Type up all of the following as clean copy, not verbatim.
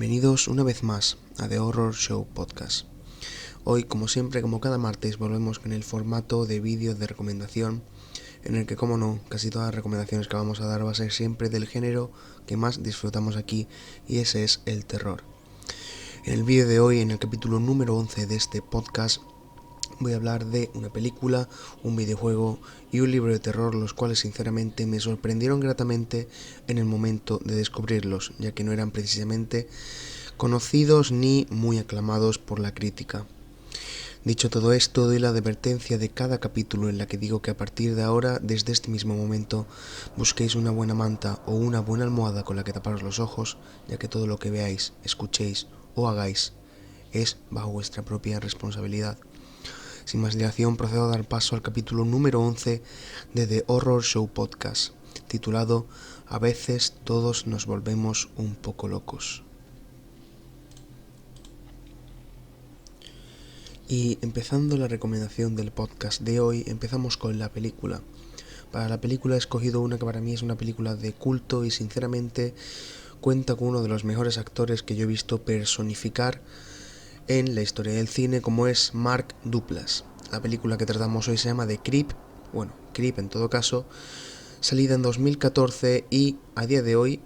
Bienvenidos una vez más a The Horror Show Podcast. Hoy, como siempre, como cada martes, volvemos con el formato de vídeo de recomendación, en el que, como no, casi todas las recomendaciones que vamos a dar va a ser siempre del género que más disfrutamos aquí, y ese es el terror. En el vídeo de hoy, en el capítulo número 11 de este podcast, voy a hablar de una película, un videojuego y un libro de terror, los cuales sinceramente me sorprendieron gratamente en el momento de descubrirlos, ya que no eran precisamente conocidos ni muy aclamados por la crítica. Dicho todo esto, doy la advertencia de cada capítulo en la que digo que a partir de ahora, desde este mismo momento, busquéis una buena manta o una buena almohada con la que taparos los ojos, ya que todo lo que veáis, escuchéis o hagáis es bajo vuestra propia responsabilidad. Sin más dilación, procedo a dar paso al capítulo número 11 de The Horror Show Podcast, titulado A veces todos nos volvemos un poco locos. Y empezando la recomendación del podcast de hoy, empezamos con la película. Para la película he escogido una que para mí es una película de culto y sinceramente cuenta con uno de los mejores actores que yo he visto personificar en la historia del cine, como es Mark Duplass. La película que tratamos hoy se llama The Creep, Creep en todo caso, salida en 2014 y a día de hoy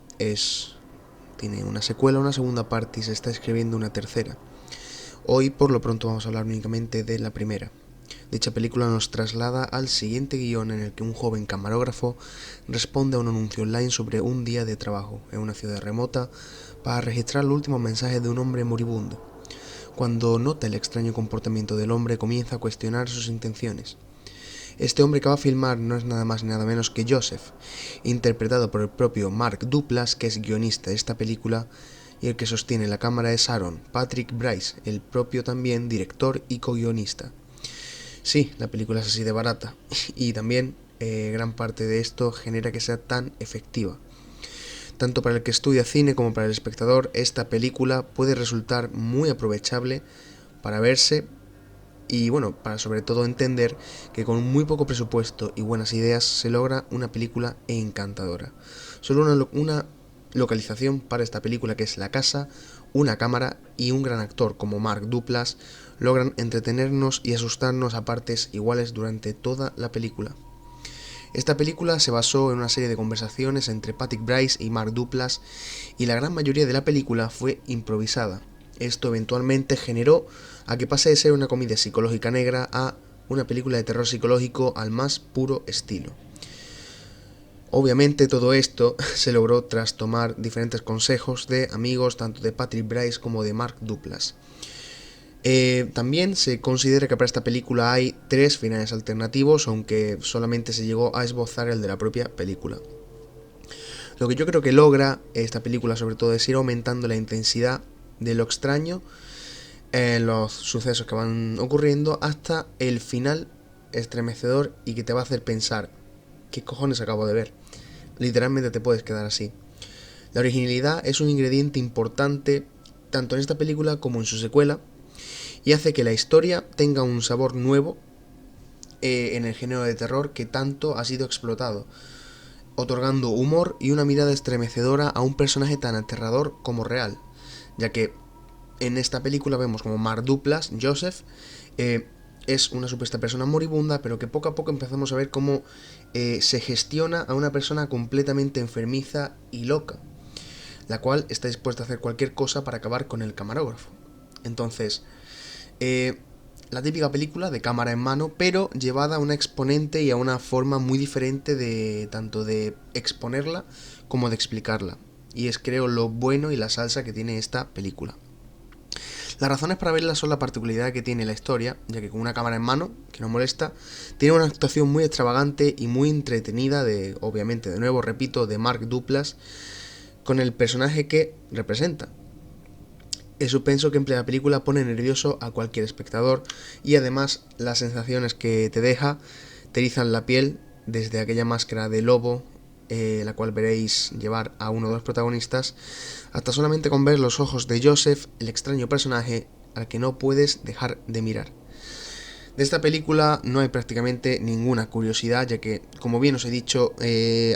tiene una secuela, una segunda parte y se está escribiendo una tercera. Hoy por lo pronto vamos a hablar únicamente de la primera. Dicha película nos traslada al siguiente guión, en el que un joven camarógrafo responde a un anuncio online sobre un día de trabajo en una ciudad remota para registrar los últimos mensajes de un hombre moribundo. Cuando nota el extraño comportamiento del hombre, comienza a cuestionar sus intenciones. Este hombre que va a filmar no es nada más ni nada menos que Joseph, interpretado por el propio Mark Duplass, que es guionista de esta película, y el que sostiene la cámara es Aaron Patrick Bryce, el propio también director y co-guionista. Sí, la película es así de barata, y también gran parte de esto genera que sea tan efectiva. Tanto para el que estudia cine como para el espectador, esta película puede resultar muy aprovechable para verse y para sobre todo entender que con muy poco presupuesto y buenas ideas se logra una película encantadora. Solo una localización para esta película, que es la casa, una cámara y un gran actor como Mark Duplass, logran entretenernos y asustarnos a partes iguales durante toda la película. Esta película se basó en una serie de conversaciones entre Patrick Bryce y Mark Duplass, y la gran mayoría de la película fue improvisada. Esto eventualmente generó a que pase de ser una comedia psicológica negra a una película de terror psicológico al más puro estilo. Obviamente todo esto se logró tras tomar diferentes consejos de amigos tanto de Patrick Bryce como de Mark Duplass. También se considera que para esta película hay 3 finales alternativos, aunque solamente se llegó a esbozar el de la propia película. Lo que yo creo que logra esta película sobre todo es ir aumentando la intensidad de lo extraño en los sucesos que van ocurriendo hasta el final estremecedor y que te va a hacer pensar ¿qué cojones acabo de ver? Literalmente te puedes quedar así. La originalidad es un ingrediente importante tanto en esta película como en su secuela, y hace que la historia tenga un sabor nuevo en el género de terror que tanto ha sido explotado, otorgando humor y una mirada estremecedora a un personaje tan aterrador como real, ya que en esta película vemos como Mark Duplass, Joseph, es una supuesta persona moribunda, pero que poco a poco empezamos a ver cómo se gestiona a una persona completamente enfermiza y loca, la cual está dispuesta a hacer cualquier cosa para acabar con el camarógrafo. Entonces, la típica película de cámara en mano, pero llevada a una exponente y a una forma muy diferente de tanto de exponerla como de explicarla. Y es, creo, lo bueno y la salsa que tiene esta película. Las razones para verla son la particularidad que tiene la historia, ya que con una cámara en mano, que no molesta, tiene una actuación muy extravagante y muy entretenida obviamente, de nuevo repito, de Mark Duplass, con el personaje que representa. El suspenso que emplea la película pone nervioso a cualquier espectador, y además las sensaciones que te deja te erizan la piel, desde aquella máscara de lobo, la cual veréis llevar a uno de los protagonistas, hasta solamente con ver los ojos de Joseph, el extraño personaje al que no puedes dejar de mirar. De esta película no hay prácticamente ninguna curiosidad, ya que, como bien os he dicho,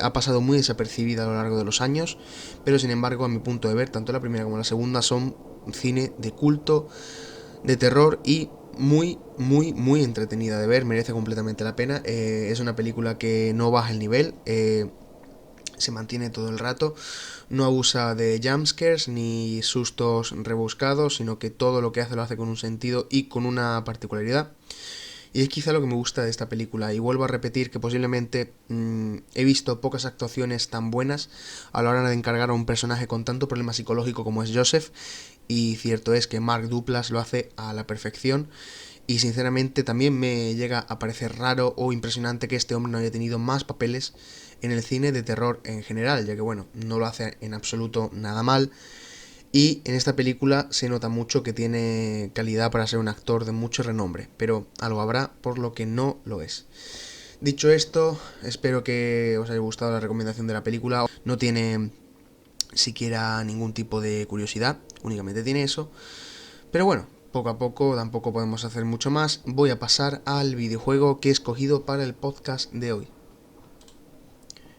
ha pasado muy desapercibida a lo largo de los años, pero sin embargo, a mi punto de ver, tanto la primera como la segunda son cine de culto, de terror y muy entretenida de ver, merece completamente la pena. Es una película que no baja el nivel, se mantiene todo el rato, no abusa de jumpscares ni sustos rebuscados, sino que todo lo que hace lo hace con un sentido y con una particularidad. Y es quizá lo que me gusta de esta película. Y vuelvo a repetir que posiblemente he visto pocas actuaciones tan buenas a la hora de encargar a un personaje con tanto problema psicológico como es Joseph. Y cierto es que Mark Duplass lo hace a la perfección. Y sinceramente también me llega a parecer raro o impresionante que este hombre no haya tenido más papeles en el cine de terror en general, ya que bueno, no lo hace en absoluto nada mal. Y en esta película se nota mucho que tiene calidad para ser un actor de mucho renombre, pero algo habrá por lo que no lo es. Dicho esto, espero que os haya gustado la recomendación de la película. No tiene siquiera ningún tipo de curiosidad, únicamente tiene eso. Pero bueno, poco a poco tampoco podemos hacer mucho más. Voy a pasar al videojuego que he escogido para el podcast de hoy.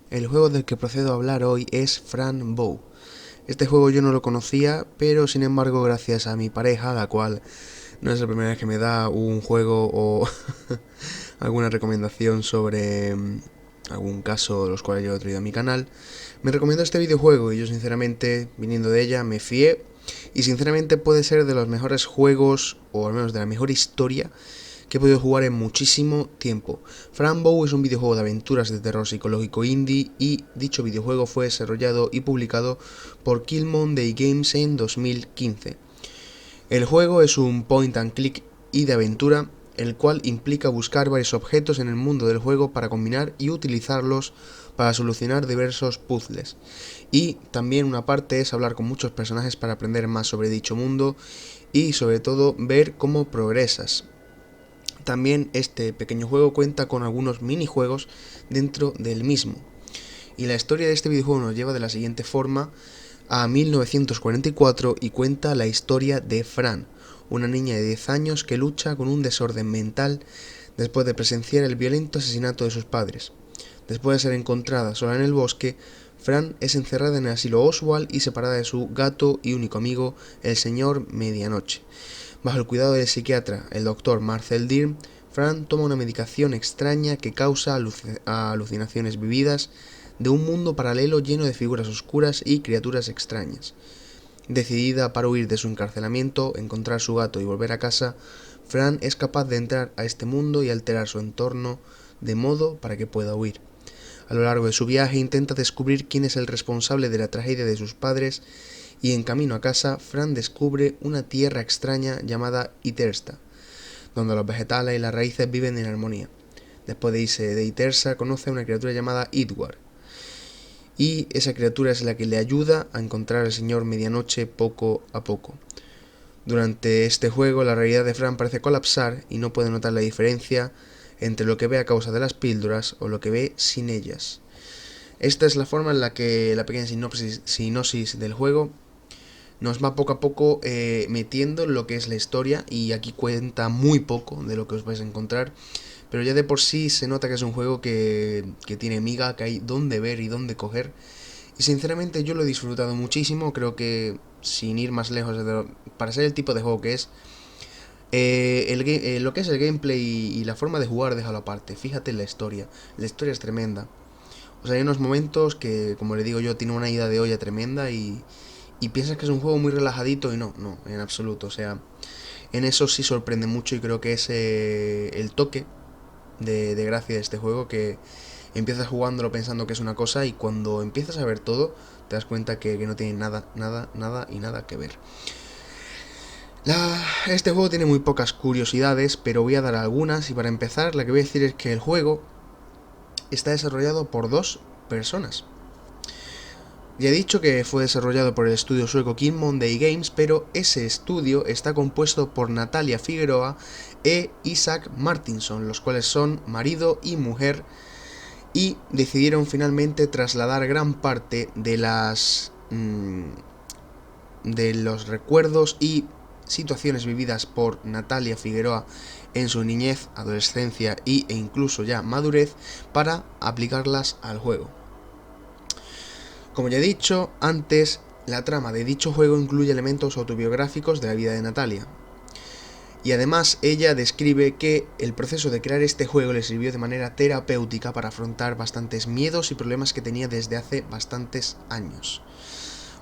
El juego del que procedo a hablar hoy es Fran Bow. Este juego yo no lo conocía, pero sin embargo gracias a mi pareja, la cual no es la primera vez que me da un juego o alguna recomendación sobre algún caso de los cuales yo he traído a mi canal, me recomendó este videojuego y yo sinceramente, viniendo de ella, me fié y sinceramente puede ser de los mejores juegos, o al menos de la mejor historia que he podido jugar en muchísimo tiempo. Fran Bow es un videojuego de aventuras de terror psicológico indie y dicho videojuego fue desarrollado y publicado por Kill Monday Games en 2015. El juego es un point and click y de aventura, el cual implica buscar varios objetos en el mundo del juego para combinar y utilizarlos para solucionar diversos puzzles. Y también una parte es hablar con muchos personajes para aprender más sobre dicho mundo y sobre todo ver cómo progresas. También este pequeño juego cuenta con algunos minijuegos dentro del mismo. Y la historia de este videojuego nos lleva de la siguiente forma a 1944 y cuenta la historia de Fran, una niña de 10 años que lucha con un desorden mental después de presenciar el violento asesinato de sus padres. Después de ser encontrada sola en el bosque, Fran es encerrada en el asilo Oswald y separada de su gato y único amigo, el señor Medianoche. Bajo el cuidado del psiquiatra, el doctor Marcel Dirm, Fran toma una medicación extraña que causa alucinaciones vividas de un mundo paralelo lleno de figuras oscuras y criaturas extrañas. Decidida para huir de su encarcelamiento, encontrar su gato y volver a casa, Fran es capaz de entrar a este mundo y alterar su entorno de modo para que pueda huir. A lo largo de su viaje intenta descubrir quién es el responsable de la tragedia de sus padres y en camino a casa, Fran descubre una tierra extraña llamada Itersta, donde los vegetales y las raíces viven en armonía. Después de irse de Itersta, conoce a una criatura llamada Idwar, y esa criatura es la que le ayuda a encontrar al señor Medianoche poco a poco. Durante este juego, la realidad de Fran parece colapsar y no puede notar la diferencia entre lo que ve a causa de las píldoras o lo que ve sin ellas. Esta es la forma en la que la pequeña sinopsis del juego nos va poco a poco metiendo en lo que es la historia, y aquí cuenta muy poco de lo que os vais a encontrar, pero ya de por sí se nota que es un juego que tiene miga, que hay dónde ver y dónde coger, y sinceramente yo lo he disfrutado muchísimo. Creo que sin ir más lejos, para ser el tipo de juego que es, lo que es el gameplay y la forma de jugar, déjalo aparte, fíjate en la historia es tremenda. O sea, hay unos momentos que, como le digo yo, tiene una ida de olla tremenda y piensas que es un juego muy relajadito y no, en absoluto. O sea, en eso sí sorprende mucho y creo que es el toque de gracia de este juego, que empiezas jugándolo pensando que es una cosa y cuando empiezas a ver todo te das cuenta que no tiene nada que ver. Este juego tiene muy pocas curiosidades, pero voy a dar algunas, y para empezar la que voy a decir es que el juego está desarrollado por dos personas. Ya he dicho que fue desarrollado por el estudio sueco Kill Monday Games, pero ese estudio está compuesto por Natalia Figueroa e Isaac Martinson, los cuales son marido y mujer, y decidieron finalmente trasladar gran parte de los recuerdos y situaciones vividas por Natalia Figueroa en su niñez, adolescencia e incluso ya madurez para aplicarlas al juego. Como ya he dicho antes, la trama de dicho juego incluye elementos autobiográficos de la vida de Natalia. Y además ella describe que el proceso de crear este juego le sirvió de manera terapéutica para afrontar bastantes miedos y problemas que tenía desde hace bastantes años.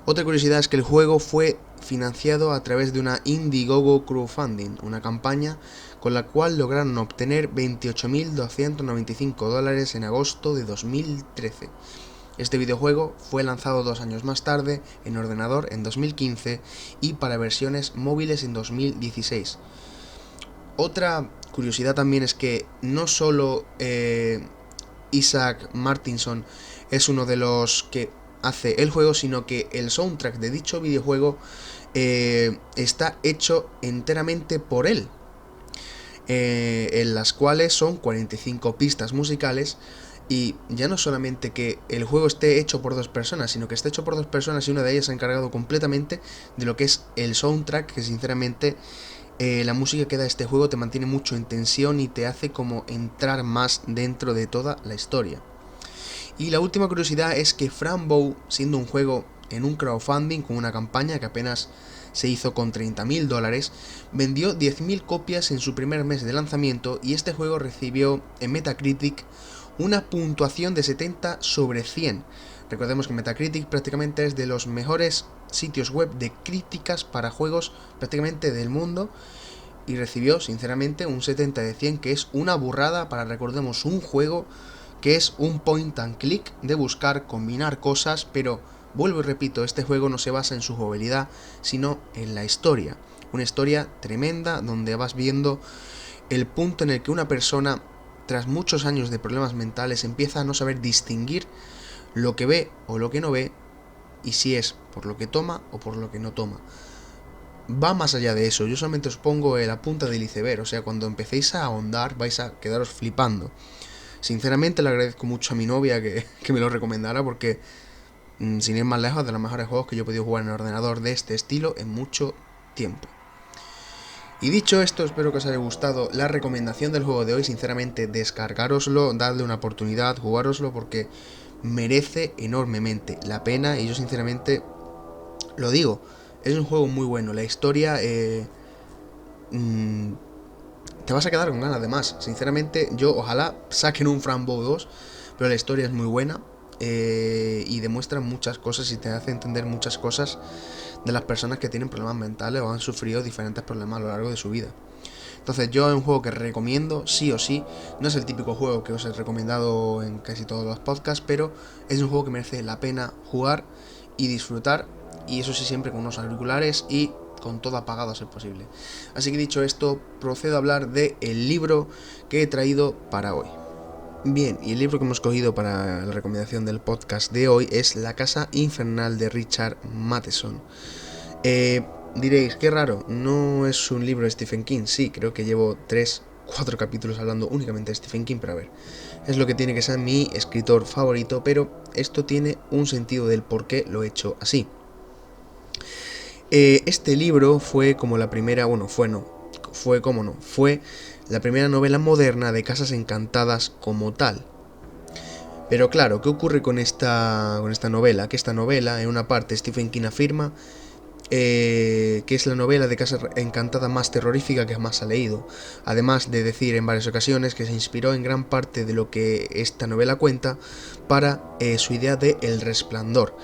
Otra curiosidad es que el juego fue financiado a través de una Indiegogo crowdfunding, una campaña con la cual lograron obtener $28.295 en agosto de 2013. Este videojuego fue lanzado 2 años más tarde en ordenador en 2015 y para versiones móviles en 2016. Otra curiosidad también es que no solo Isaac Martinson es uno de los que hace el juego, sino que el soundtrack de dicho videojuego está hecho enteramente por él, en las cuales son 45 pistas musicales. Y ya no solamente que el juego esté hecho por 2 personas, sino que esté hecho por 2 personas y una de ellas se ha encargado completamente de lo que es el soundtrack, que sinceramente la música que da este juego te mantiene mucho en tensión y te hace como entrar más dentro de toda la historia. Y la última curiosidad es que Frank Bow, siendo un juego en un crowdfunding con una campaña que apenas se hizo con $30.000, vendió 10.000 copias en su primer mes de lanzamiento y este juego recibió en Metacritic una puntuación de 70 sobre 100. Recordemos que Metacritic prácticamente es de los mejores sitios web de críticas para juegos prácticamente del mundo y recibió sinceramente un 70 de 100, que es una burrada para, recordemos, un juego que es un point and click de buscar, combinar cosas, pero vuelvo y repito, este juego no se basa en su jugabilidad, sino en la historia. Una historia tremenda donde vas viendo el punto en el que una persona, tras muchos años de problemas mentales, empieza a no saber distinguir lo que ve o lo que no ve, y si es por lo que toma o por lo que no toma. Va más allá de eso, yo solamente os pongo la punta del iceberg, o sea, cuando empecéis a ahondar vais a quedaros flipando. Sinceramente le agradezco mucho a mi novia que me lo recomendara, porque sin ir más lejos, de los mejores juegos que yo he podido jugar en el ordenador de este estilo en mucho tiempo. Y dicho esto, espero que os haya gustado la recomendación del juego de hoy. Sinceramente, descargároslo, dadle una oportunidad, jugároslo, porque merece enormemente la pena. Y yo sinceramente lo digo, es un juego muy bueno. La historia te vas a quedar con ganas de más. Sinceramente, yo ojalá saquen un Frank Bow 2, pero la historia es muy buena. Y demuestra muchas cosas y te hace entender muchas cosas de las personas que tienen problemas mentales o han sufrido diferentes problemas a lo largo de su vida. Entonces yo es un juego que recomiendo sí o sí. No es el típico juego que os he recomendado en casi todos los podcasts, pero es un juego que merece la pena jugar y disfrutar, y eso sí, siempre con unos auriculares y con todo apagado a ser posible. Así que dicho esto, procedo a hablar del libro que he traído para hoy. Bien, y el libro que hemos cogido para la recomendación del podcast de hoy es La Casa Infernal de Richard Matheson. Diréis, qué raro, no es un libro de Stephen King. Sí, creo que llevo 3-4 capítulos hablando únicamente de Stephen King, pero a ver, es lo que tiene que ser mi escritor favorito, pero esto tiene un sentido del por qué lo he hecho así. Este libro fue como la primera, fue la primera novela moderna de casas encantadas como tal. Pero claro, ¿qué ocurre con esta novela? Que esta novela, en una parte, Stephen King afirma que es la novela de casa encantada más terrorífica que jamás ha leído. Además de decir en varias ocasiones que se inspiró en gran parte de lo que esta novela cuenta para su idea de El Resplandor.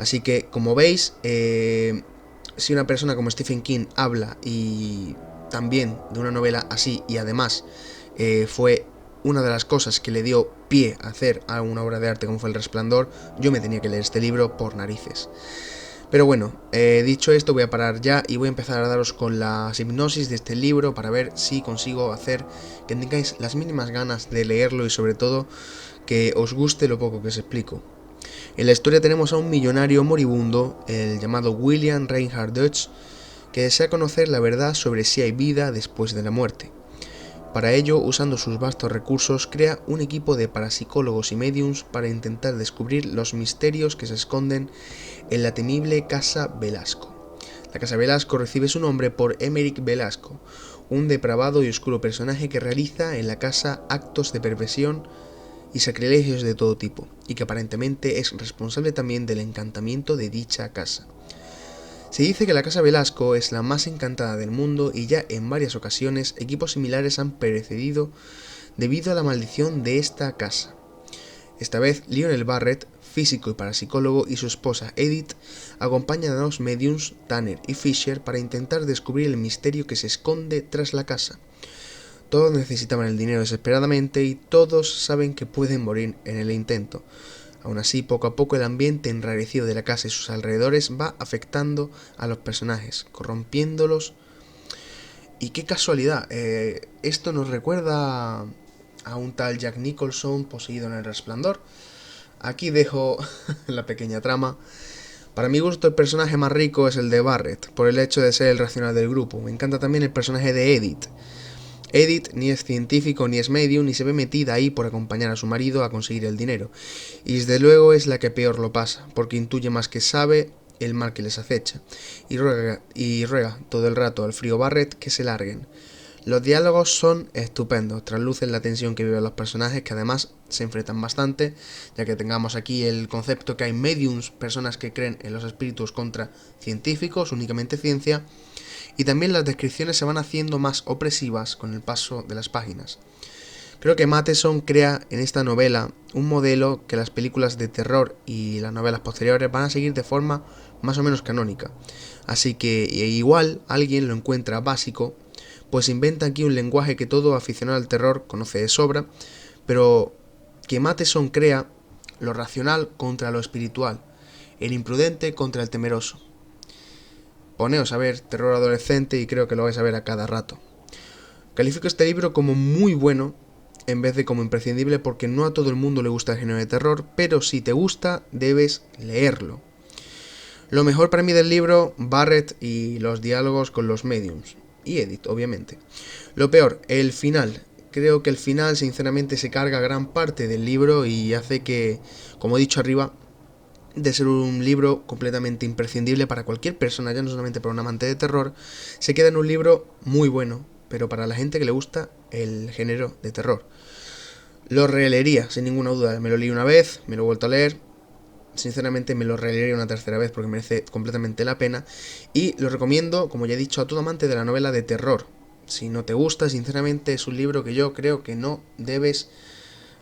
Así que, como veis, si una persona como Stephen King habla y también de una novela así, y además fue una de las cosas que le dio pie a hacer a una obra de arte como fue El Resplandor, yo me tenía que leer este libro por narices. Pero bueno, dicho esto, voy a parar ya y voy a empezar a daros con la hipnosis de este libro para ver si consigo hacer que tengáis las mínimas ganas de leerlo y sobre todo que os guste lo poco que os explico. En la historia tenemos a un millonario moribundo, el llamado William Reinhard Deutsch, que desea conocer la verdad sobre si hay vida después de la muerte. Para ello, usando sus vastos recursos, crea un equipo de parapsicólogos y mediums para intentar descubrir los misterios que se esconden en la temible Casa Velasco. La Casa Velasco recibe su nombre por Emeric Velasco, un depravado y oscuro personaje que realiza en la casa actos de perversión y sacrilegios de todo tipo, y que aparentemente es responsable también del encantamiento de dicha casa. Se dice que la Casa Velasco es la más encantada del mundo y ya en varias ocasiones equipos similares han perecido debido a la maldición de esta casa. Esta vez Lionel Barrett, físico y parapsicólogo, y su esposa Edith acompañan a los mediums Tanner y Fisher para intentar descubrir el misterio que se esconde tras la casa. Todos necesitaban el dinero desesperadamente y todos saben que pueden morir en el intento. Aún así, poco a poco el ambiente enrarecido de la casa y sus alrededores va afectando a los personajes, corrompiéndolos. Y qué casualidad, esto nos recuerda a un tal Jack Nicholson poseído en El Resplandor. Aquí dejo la pequeña trama. Para mi gusto el personaje más rico es el de Barrett, por el hecho de ser el racional del grupo. Me encanta también el personaje de Edith. Edith ni es científico ni es medium ni se ve metida ahí por acompañar a su marido a conseguir el dinero. Y desde luego es la que peor lo pasa, porque intuye más que sabe el mal que les acecha. Y ruega todo el rato al frío Barrett que se larguen. Los diálogos son estupendos, traslucen la tensión que viven los personajes, que además se enfrentan bastante, ya que tengamos aquí el concepto que hay mediums, personas que creen en los espíritus, contra científicos, únicamente ciencia, y también las descripciones se van haciendo más opresivas con el paso de las páginas. Creo que Matheson crea en esta novela un modelo que las películas de terror y las novelas posteriores van a seguir de forma más o menos canónica. Así que igual alguien lo encuentra básico, pues inventa aquí un lenguaje que todo aficionado al terror conoce de sobra, pero que Matheson crea lo racional contra lo espiritual, el imprudente contra el temeroso. Poneos a ver terror adolescente y creo que lo vais a ver a cada rato. Califico este libro como muy bueno en vez de como imprescindible, porque no a todo el mundo le gusta el género de terror, pero si te gusta debes leerlo. Lo mejor para mí del libro, Barrett y los diálogos con los mediums. Y Edith, obviamente. Lo peor, el final. Creo que el final sinceramente se carga gran parte del libro y hace que, como he dicho arriba, de ser un libro completamente imprescindible para cualquier persona, ya no solamente para un amante de terror, se queda en un libro muy bueno, pero para la gente que le gusta el género de terror. Lo releería, sin ninguna duda. Me lo leí una vez, me lo he vuelto a leer. Sinceramente me lo releería una tercera vez porque merece completamente la pena. Y lo recomiendo, como ya he dicho, a todo amante de la novela de terror. Si no te gusta, sinceramente es un libro que yo creo que no debes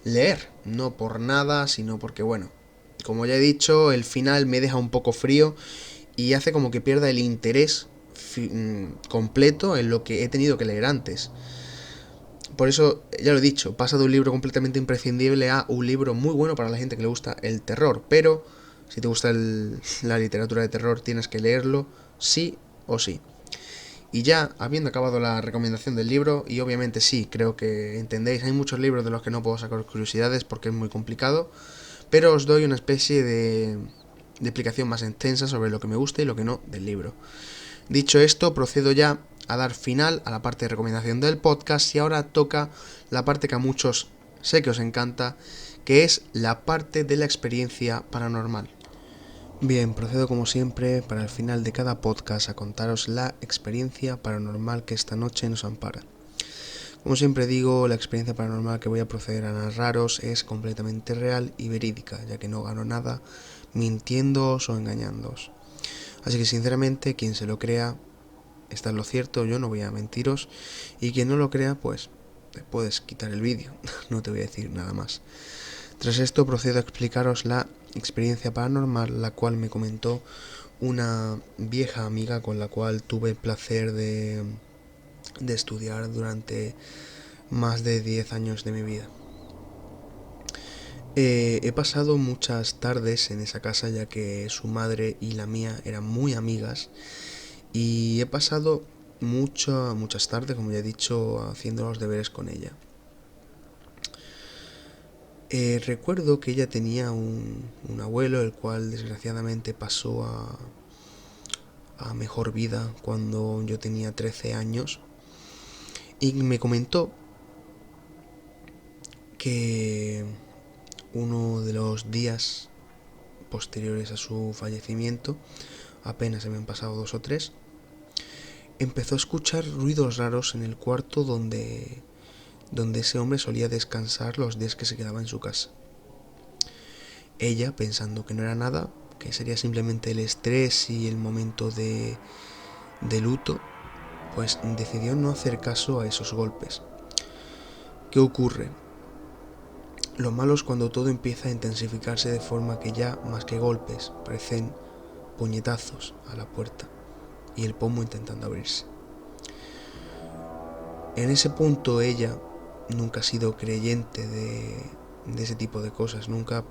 leer. No por nada, sino porque, bueno, como ya he dicho, el final me deja un poco frío y hace como que pierda el interés completo en lo que he tenido que leer antes. Por eso, ya lo he dicho, pasa de un libro completamente imprescindible a un libro muy bueno para la gente que le gusta el terror. Pero, si te gusta la literatura de terror, tienes que leerlo sí o sí. Y ya, habiendo acabado la recomendación del libro, y obviamente sí, creo que entendéis, hay muchos libros de los que no puedo sacar curiosidades porque es muy complicado, pero os doy una especie de explicación más extensa sobre lo que me gusta y lo que no del libro. Dicho esto, procedo ya a dar final a la parte de recomendación del podcast y ahora toca la parte que a muchos sé que os encanta, que es la parte de la experiencia paranormal. Bien, procedo como siempre para el final de cada podcast a contaros la experiencia paranormal que esta noche nos ampara. Como siempre digo, la experiencia paranormal que voy a proceder a narraros es completamente real y verídica, ya que no gano nada mintiéndoos o engañándoos. Así que sinceramente, quien se lo crea, está en lo cierto, yo no voy a mentiros, y quien no lo crea, pues te puedes quitar el vídeo, no te voy a decir nada más. Tras esto procedo a explicaros la experiencia paranormal, la cual me comentó una vieja amiga con la cual tuve el placer de estudiar durante más de 10 años de mi vida. He pasado muchas tardes en esa casa, ya que su madre y la mía eran muy amigas, y he pasado muchas tardes, como ya he dicho, haciendo los deberes con ella. Recuerdo que ella tenía un abuelo, el cual desgraciadamente pasó a mejor vida cuando yo tenía 13 años, y me comentó que uno de los días posteriores a su fallecimiento, apenas se me han pasado 2 o 3, empezó a escuchar ruidos raros en el cuarto donde ese hombre solía descansar los días que se quedaba en su casa. Ella, pensando que no era nada, que sería simplemente el estrés y el momento de luto, pues decidió no hacer caso a esos golpes. ¿Qué ocurre? Lo malo es cuando todo empieza a intensificarse de forma que ya, más que golpes, parecen puñetazos a la puerta y el pomo intentando abrirse. En ese punto ella nunca ha sido creyente de ese tipo de cosas, nunca.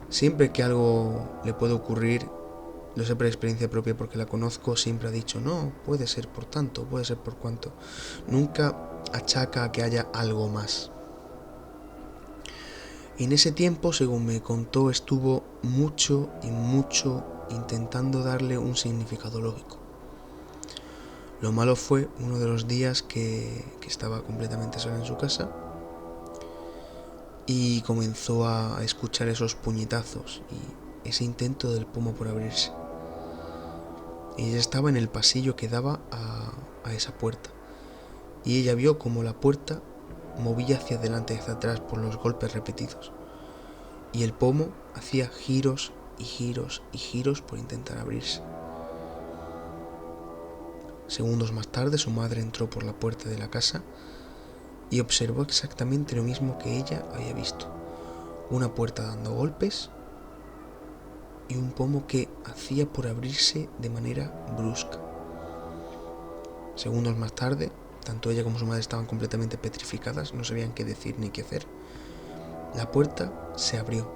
Siempre que algo le puede ocurrir, lo sé por experiencia propia porque la conozco, siempre ha dicho, no, puede ser por tanto, puede ser por cuanto. Nunca achaca a que haya algo más. Y en ese tiempo, según me contó, estuvo mucho intentando darle un significado lógico. Lo malo fue uno de los días que estaba completamente sola en su casa y comenzó a escuchar esos puñetazos y ese intento del pomo por abrirse. Y ella estaba en el pasillo que daba a esa puerta y ella vio como la puerta movía hacia adelante y hacia atrás por los golpes repetidos y el pomo hacía giros y giros y giros por intentar abrirse. Segundos más tarde su madre entró por la puerta de la casa y observó exactamente lo mismo que ella había visto. Una puerta dando golpes y un pomo que hacía por abrirse de manera brusca. Segundos más tarde, tanto ella como su madre estaban completamente petrificadas, no sabían qué decir ni qué hacer. La puerta se abrió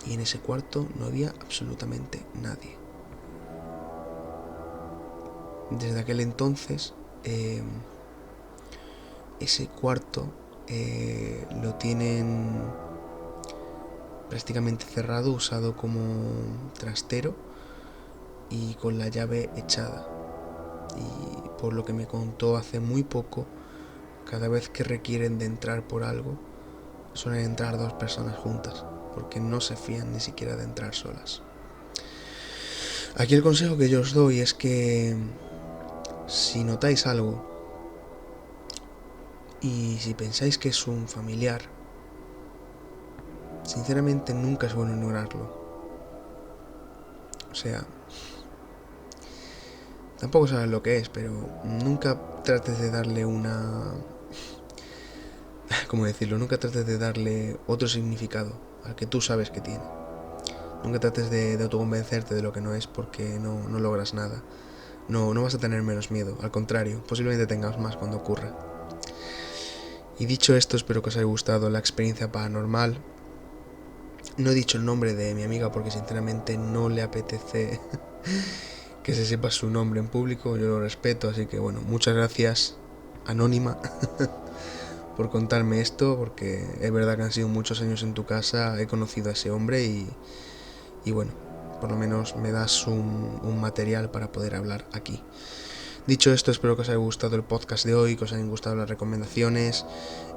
y en ese cuarto no había absolutamente nadie. Desde aquel entonces, ese cuarto lo tienen prácticamente cerrado, usado como trastero y con la llave echada. Y por lo que me contó hace muy poco, cada vez que requieren de entrar por algo, suelen entrar dos personas juntas, porque no se fían ni siquiera de entrar solas. Aquí el consejo que yo os doy es que si notáis algo y si pensáis que es un familiar, sinceramente nunca es bueno ignorarlo. O sea, tampoco sabes lo que es, pero nunca trates de darle nunca trates de darle otro significado al que tú sabes que tiene. Nunca trates de autoconvencerte de lo que no es, porque no logras nada. No vas a tener menos miedo, al contrario, posiblemente tengas más cuando ocurra. Y dicho esto, espero que os haya gustado la experiencia paranormal. No he dicho el nombre de mi amiga porque sinceramente no le apetece que se sepa su nombre en público, yo lo respeto, así que bueno, muchas gracias, anónima, por contarme esto, porque es verdad que han sido muchos años en tu casa, he conocido a ese hombre y bueno, por lo menos me das un material para poder hablar aquí. Dicho esto, espero que os haya gustado el podcast de hoy, que os hayan gustado las recomendaciones,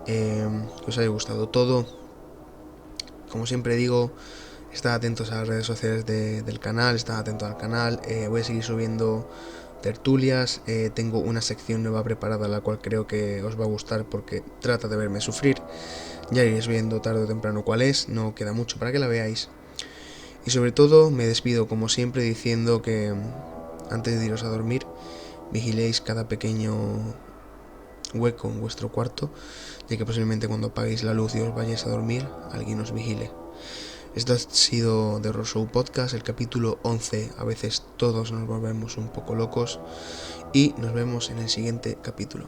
que os haya gustado todo. Como siempre digo, estad atentos a las redes sociales del canal, estad atentos al canal, voy a seguir subiendo tertulias, tengo una sección nueva preparada la cual creo que os va a gustar porque trata de verme sufrir, ya iréis viendo tarde o temprano cuál es, no queda mucho para que la veáis. Y sobre todo me despido como siempre diciendo que antes de iros a dormir, vigiléis cada pequeño hueco en vuestro cuarto, ya que posiblemente cuando apaguéis la luz y os vayáis a dormir, alguien os vigile. Esto ha sido The Horror Show Podcast, el capítulo 11. A veces todos nos volvemos un poco locos y nos vemos en el siguiente capítulo.